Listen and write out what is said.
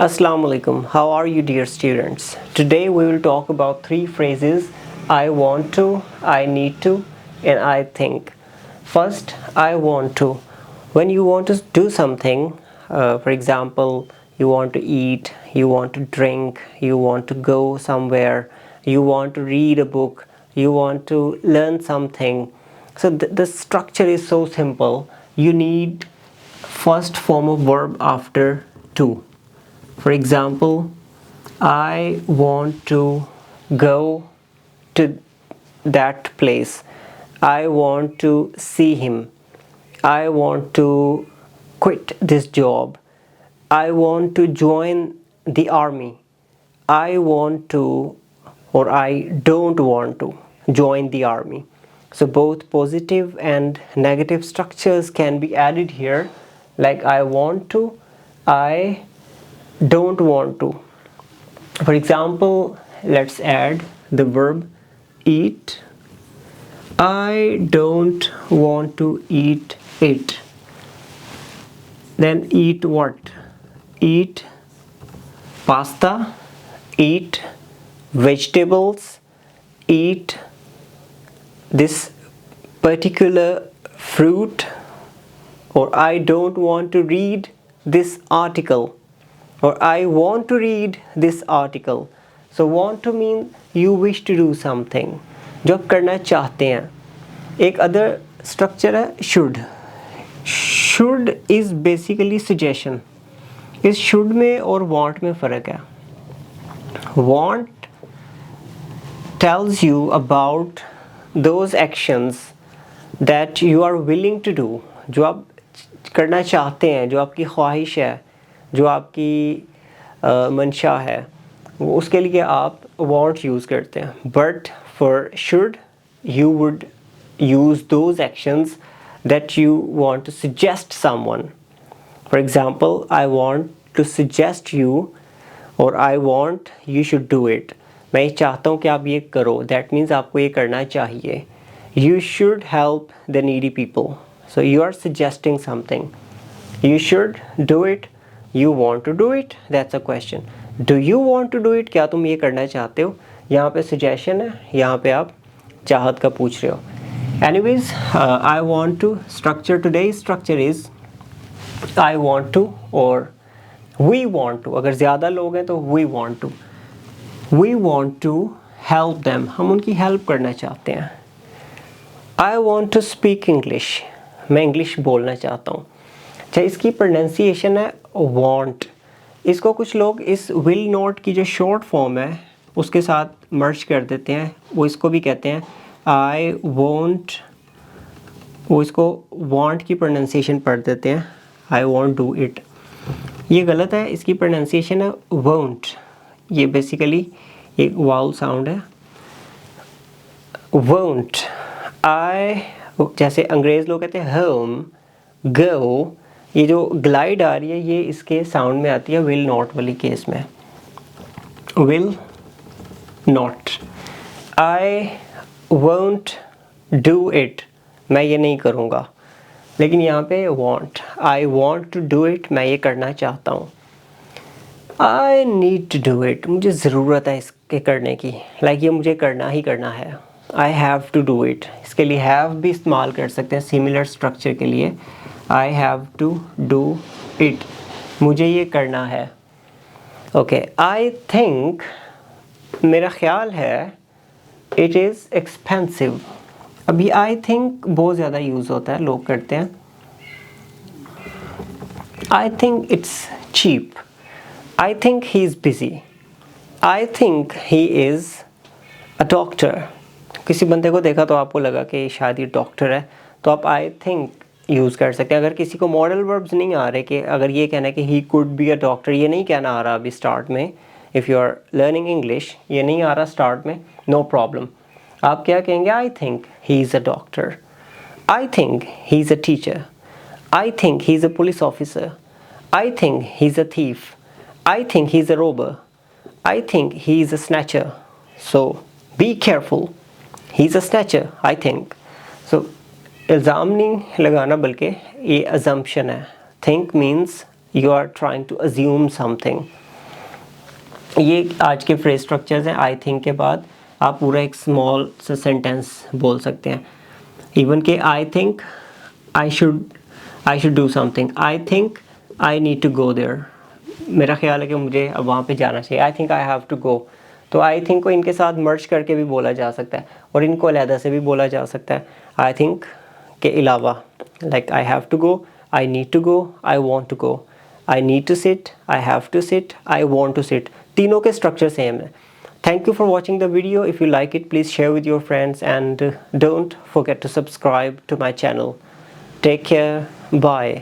Assalamu alaikum. How are you, dear students? Today we will talk about three phrases: I want to, I need to, and I think. First, I want to. When you want to do something, for example, you want to eat, you want to drink, you want to go somewhere, you want to read a book, you want to learn something. So the structure is so simple. You need first form of verb after to. For example, I want to go to that place. I want to see him. I want to quit this job. I want to join the army. I want to, or I don't want to join the army. So both positive and negative structures can be added here, like I want to, I don't want to. For example, let's add the verb eat. I don't want to eat it. Then eat what? Eat pasta, eat vegetables, eat this particular fruit, or I don't want to read this article, or I want to read this article. So want to mean you wish to do something, जो आप करना चाहते हैं. एक other structure है should. Should is basically suggestion. इस should में और want में फ़र्क है. Want tells you about those actions that you are willing to do, जो आप करना चाहते हैं, जो आपकी ख्वाहिश है, जो आपकी मंशा है, वो उसके लिए आप want यूज़ करते हैं. But for should you would use those actions that you want to suggest someone. For example, I want to suggest you, or I want you should do it. मैं चाहता हूँ कि आप ये करो. That means आपको ये करना चाहिए. You should help the needy people. So you are suggesting something. You should do it. You want to do it. That's a question. Do you want to do it? क्या तुम ये करना चाहते हो? यहाँ पे suggestion है, यहाँ पे आप चाहत का पूछ रहे हो. Anyways, I want to structure. Today's structure is I want to or we want to. अगर ज़्यादा लोग हैं तो we want to. We want to help them. हम उनकी help करना चाहते हैं. I want to speak English. मैं English बोलना चाहता हूँ. अच्छा, इसकी pronunciation है want. इसको कुछ लोग इस will not की जो short form है उसके साथ merge कर देते हैं. वो इसको भी कहते हैं I won't. वो इसको want की pronunciation पढ़ देते हैं I won't do it. ये गलत है. इसकी pronunciation है won't. ये basically एक vowel sound है. Won't. I, जैसे अंग्रेज़ लोग कहते हैं home, go, ये जो glide आ रही है ये इसके sound में आती है will not वाली केस में. Will not. I won't do it. मैं ये नहीं करूँगा. लेकिन यहाँ पे want. I want to do it. मैं ये करना चाहता हूँ. I need to do it. मुझे ज़रूरत है इसके करने की. Like ये मुझे करना ही करना है. I have to do it. इसके लिए have भी इस्तेमाल कर सकते हैं similar structure के लिए. I have to do it. मुझे ये करना है. Okay. I think, मेरा ख्याल है, it is expensive. अभी I think बहुत ज़्यादा यूज़ होता है, लोग करते हैं. I think it's cheap. I think he is busy. I think he is a doctor. किसी बंदे को देखा तो आपको लगा कि शायद ये डॉक्टर है, तो आप I think यूज़ कर सकते हैं. अगर किसी को मॉडल वर्ब्स नहीं आ रहे, कि अगर ये कहना है कि he could be a doctor, ये नहीं कहना आ रहा अभी स्टार्ट में. If you are learning English, ये नहीं आ रहा स्टार्ट में, no problem. आप क्या कहेंगे? I think he is a doctor. I think he is a teacher. I think he is a police officer. I think he is a thief. I think he is a robber. I think he is a snatcher. So be careful. He is a snatcher, I think. So इल्ज़ाम नहीं लगाना, बल्कि ये assumption है. Think means you are trying to assume something. ये आज के phrase structures हैं। आई थिंक के बाद आप पूरा एक स्मॉल सा सेंटेंस बोल सकते हैं। इवन के I think I should do something, I think I need to go there, मेरा ख्याल है कि मुझे अब वहाँ पे जाना चाहिए, I think I have to go. तो आई थिंक को इनके साथ मर्ज करके भी बोला जा सकता है और इनको अलहदा से भी बोला जा सकता है आई थिंक के अलावा। Like I have to go, I need to go, I want to go, I need to sit, I have to sit, I want to sit, तीनों के स्ट्रक्चर सेम है। Thank you for watching the video. If you like it, please share with your friends and don't forget to subscribe to my channel. Take care. Bye.